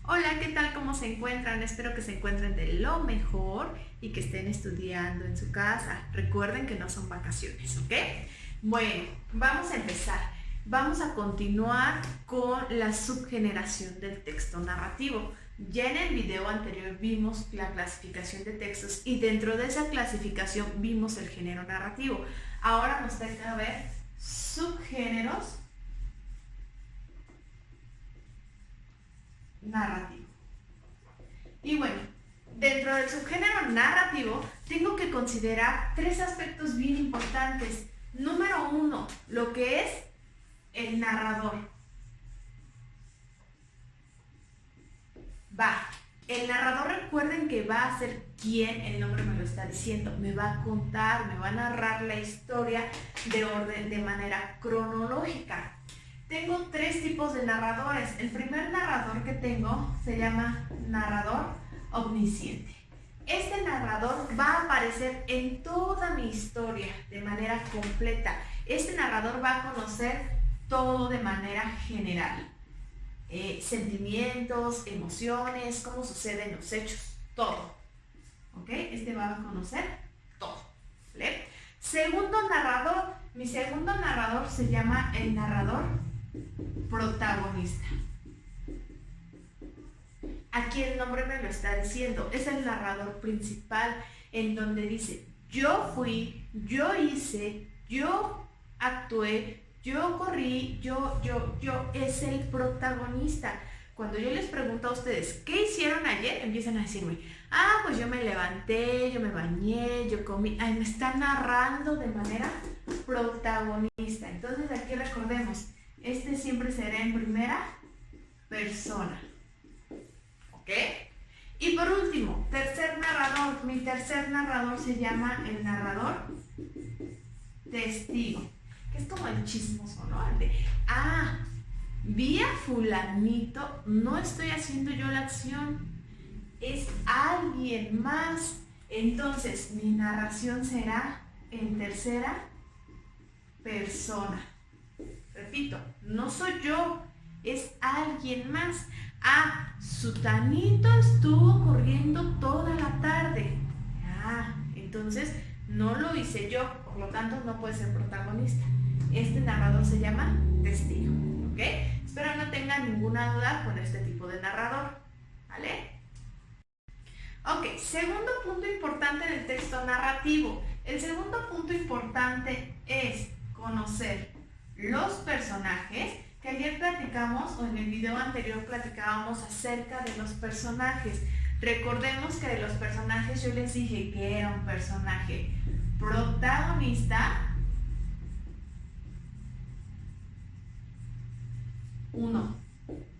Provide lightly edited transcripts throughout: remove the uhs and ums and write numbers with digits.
Hola, ¿qué tal? ¿Cómo se encuentran? Espero que se encuentren de lo mejor y que estén estudiando en su casa. Recuerden que no son vacaciones, ¿ok? Bueno, vamos a empezar. Vamos a continuar con la subgeneración del texto narrativo. Ya en el video anterior vimos la clasificación de textos y dentro de esa clasificación vimos el género narrativo. Ahora nos toca ver subgéneros narrativo. Y bueno, dentro del subgénero narrativo tengo que considerar tres aspectos bien importantes. Número uno, lo que es el narrador. El narrador, recuerden que va a ser quien, el nombre me lo está diciendo, me va a contar, me va a narrar la historia de manera cronológica. Tengo tres tipos de narradores. El primer narrador que tengo se llama narrador omnisciente. Este narrador va a aparecer en toda mi historia de manera completa. Este narrador va a conocer todo de manera general. Sentimientos, emociones, cómo suceden los hechos, todo. ¿Ok? Este va a conocer todo. ¿Vale? Segundo narrador. Mi segundo narrador se llama el narrador protagonista. Aquí el nombre me lo está diciendo, es el narrador principal en donde dice, yo fui, yo hice, yo actué, yo corrí, yo, es el protagonista. Cuando yo les pregunto a ustedes, ¿qué hicieron ayer? Empiezan a decirme, pues yo me levanté, yo me bañé, yo comí. Me está narrando de manera protagonista. Entonces aquí recordemos, este siempre será en primera persona. ¿Ok? Y por último, tercer narrador. Mi tercer narrador se llama el narrador testigo. Que es como el chismoso, ¿no? El de, vi a fulanito, no estoy haciendo yo la acción, es alguien más. Entonces, mi narración será en tercera persona. Repito, no soy yo, es alguien más. Sutanito estuvo corriendo toda la tarde. Entonces no lo hice yo, por lo tanto no puede ser protagonista. Este narrador se llama testigo. ¿Ok? Espero no tengan ninguna duda con este tipo de narrador. ¿Vale? Ok, segundo punto importante del texto narrativo. El segundo punto importante es conocer los personajes, que ayer platicamos, o en el video anterior platicábamos acerca de los personajes. Recordemos que de los personajes yo les dije que era un personaje protagonista, uno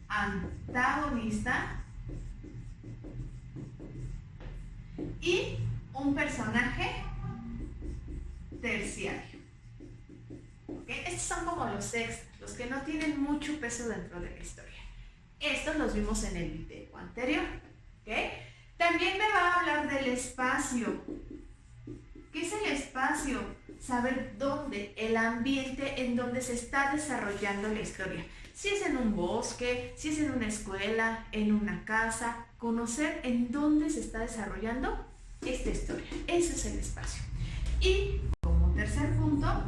antagonista y un personaje terciario. Estos son como los extras, los que no tienen mucho peso dentro de la historia. Estos los vimos en el video anterior. También me va a hablar del espacio. ¿Qué es el espacio? Saber dónde, el ambiente en donde se está desarrollando la historia. Si es en un bosque, si es en una escuela, en una casa, conocer en dónde se está desarrollando esta historia. Ese es el espacio. Y como tercer punto,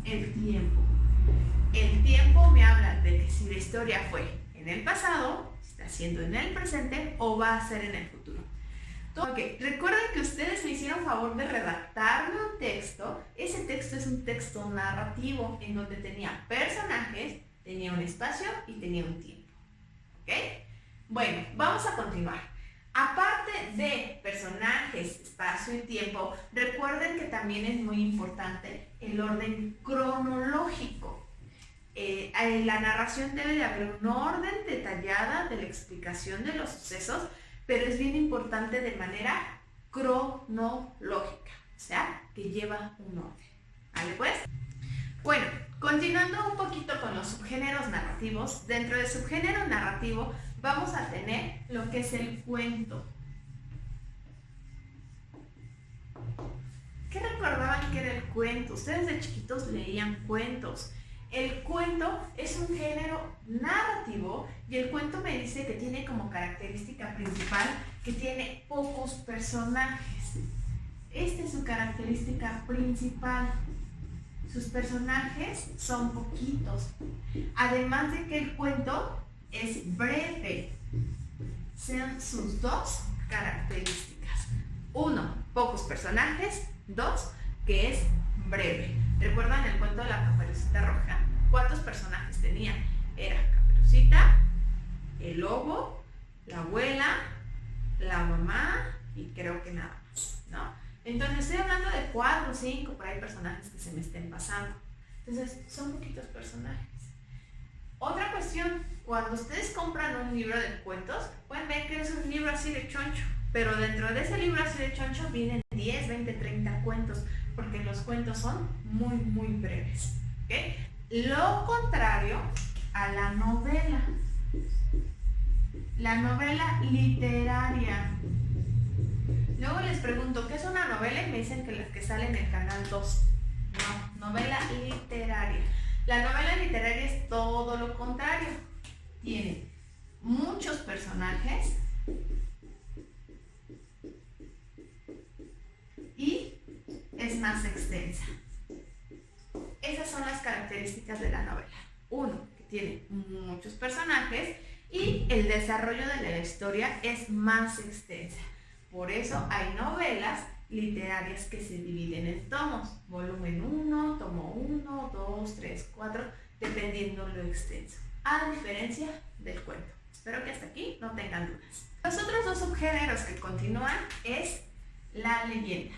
el tiempo. El tiempo me habla de que si la historia fue en el pasado, está siendo en el presente o va a ser en el futuro. Recuerden que ustedes me hicieron favor de redactarme un texto. Ese texto es un texto narrativo en donde tenía personajes, tenía un espacio y tenía un tiempo. ¿Ok? Bueno, vamos a continuar. Aparte de personajes, espacio y tiempo, recuerden que también es muy importante el orden cronológico. La narración debe de haber un orden detallada de la explicación de los sucesos, pero es bien importante de manera cronológica, o sea, que lleva un orden. ¿Vale pues? Bueno, continuando un poquito con los subgéneros narrativos, dentro del subgénero narrativo vamos a tener lo que es el cuento. ¿Qué recordaban que era el cuento? Ustedes de chiquitos leían cuentos. El cuento es un género narrativo Y el cuento me dice que tiene como característica principal que tiene pocos personajes. Esta es su característica principal. Sus personajes son poquitos. Además de que el cuento es breve. Sean sus dos características. 1, pocos personajes. 2, que es breve. ¿Recuerdan el cuento de la Caperucita Roja? ¿Cuántos personajes tenía? Era Caperucita, el lobo, la abuela, la mamá y creo que nada más, ¿no? Entonces estoy hablando de 4 o 5 por ahí personajes que se me estén pasando. Entonces son poquitos personajes. Otra cuestión, cuando ustedes compran un libro de cuentos, pueden ver que es un libro así de choncho, pero dentro de ese libro así de choncho vienen 10, 20, 30 cuentos, porque los cuentos son muy, muy breves, ¿okay? Lo contrario a la novela. La novela literaria. Luego les pregunto, ¿qué es una novela? Y me dicen que las que salen en el canal 2. No, novela literaria. La novela literaria es todo lo contrario. Tiene muchos personajes y es más extensa. Esas son las características de la novela. 1, que tiene muchos personajes y el desarrollo de la historia es más extensa. Por eso hay novelas literarias que se dividen en tomos. Volumen 1, tomo 1, 2, 3, 4, dependiendo lo extenso. A diferencia del cuento. Espero que hasta aquí no tengan dudas. Los otros dos subgéneros que continúan es la leyenda.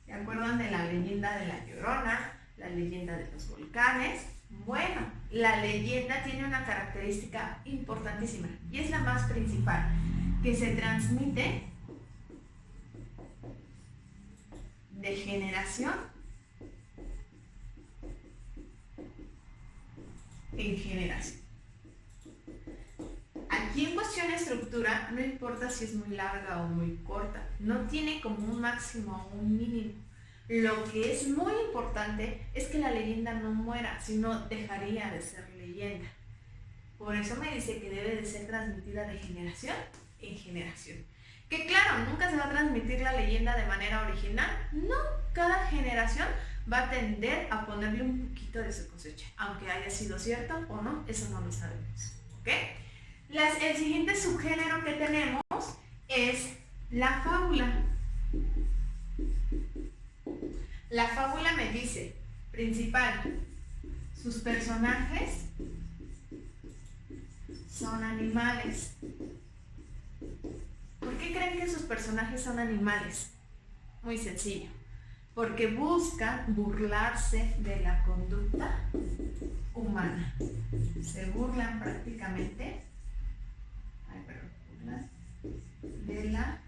¿Se acuerdan de la leyenda de la Llorona? La leyenda de los volcanes. Bueno, la leyenda tiene una característica importantísima y es la más principal, que se transmite de generación en generación. Aquí en cuestión de estructura, no importa si es muy larga o muy corta, no tiene como un máximo o un mínimo. Lo que es muy importante es que la leyenda no muera, sino dejaría de ser leyenda. Por eso me dice que debe de ser transmitida de generación en generación. Que claro, nunca se va a transmitir la leyenda de manera original. No, cada generación va a tender a ponerle un poquito de su cosecha. Aunque haya sido cierto o no, eso no lo sabemos. ¿Ok? El siguiente subgénero que tenemos es la fábula. La fábula me dice, principal, sus personajes son animales. ¿Por qué creen que sus personajes son animales? Muy sencillo. Porque buscan burlarse de la conducta humana. Se burlan prácticamente de la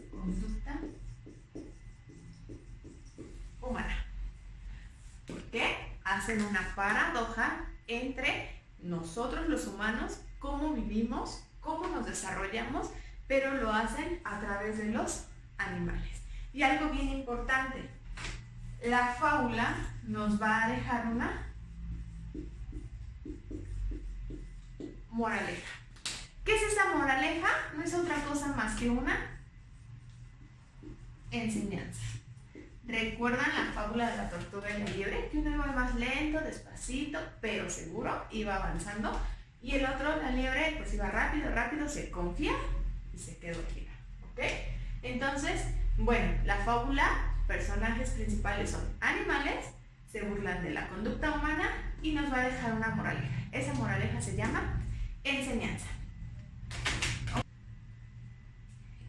conducta humana. ¿Por qué? Hacen una paradoja entre nosotros los humanos, cómo vivimos, cómo nos desarrollamos, pero lo hacen a través de los animales. Y algo bien importante, la fábula nos va a dejar una moraleja. ¿Qué es esa moraleja? No es otra cosa más que una enseñanza. ¿Recuerdan la fábula de la tortuga y la liebre? Que uno iba más lento, despacito, pero seguro, iba avanzando. Y el otro, la liebre, pues iba rápido, rápido, se confía y se quedó gira. ¿Ok? Entonces, bueno, la fábula, personajes principales son animales, se burlan de la conducta humana y nos va a dejar una moraleja. Esa moraleja se llama enseñanza.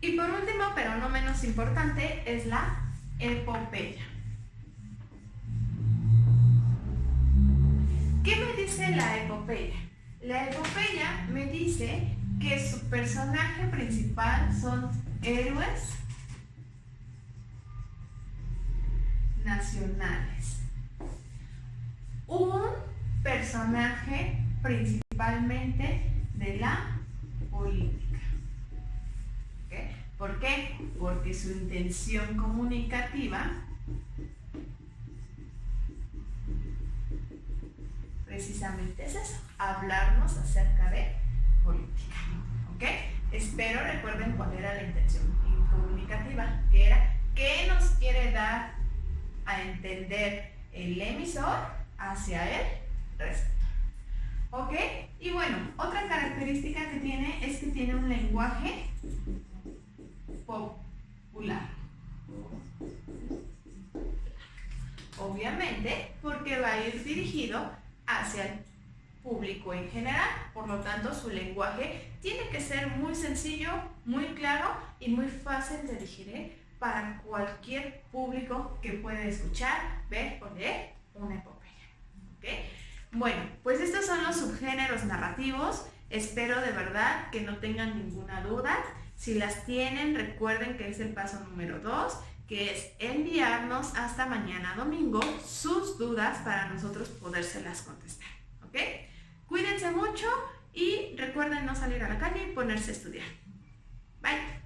Y por último, pero no menos importante, es la epopeya. ¿Qué me dice la epopeya? La epopeya me dice que su personaje principal son héroes nacionales. Un personaje principalmente de la política. ¿Okay? ¿Por qué? Porque su intención comunicativa precisamente es eso, hablarnos acerca de política, ¿ok? Espero recuerden cuál era la intención comunicativa, que era qué nos quiere dar a entender el emisor hacia el receptor, ¿ok? Y bueno, otra característica que tiene es que tiene un lenguaje popular. Obviamente, porque va a ir dirigido hacia el público en general, por lo tanto su lenguaje tiene que ser muy sencillo, muy claro y muy fácil de digerir para cualquier público que pueda escuchar, ver o leer una epopeya, ¿ok? Bueno, pues estos son los subgéneros narrativos. Espero de verdad que no tengan ninguna duda. Si las tienen, recuerden que es el paso número 2, que es enviarnos hasta mañana domingo sus dudas para nosotros podérselas contestar, ¿ok? Cuídense mucho y recuerden no salir a la calle y ponerse a estudiar. Bye.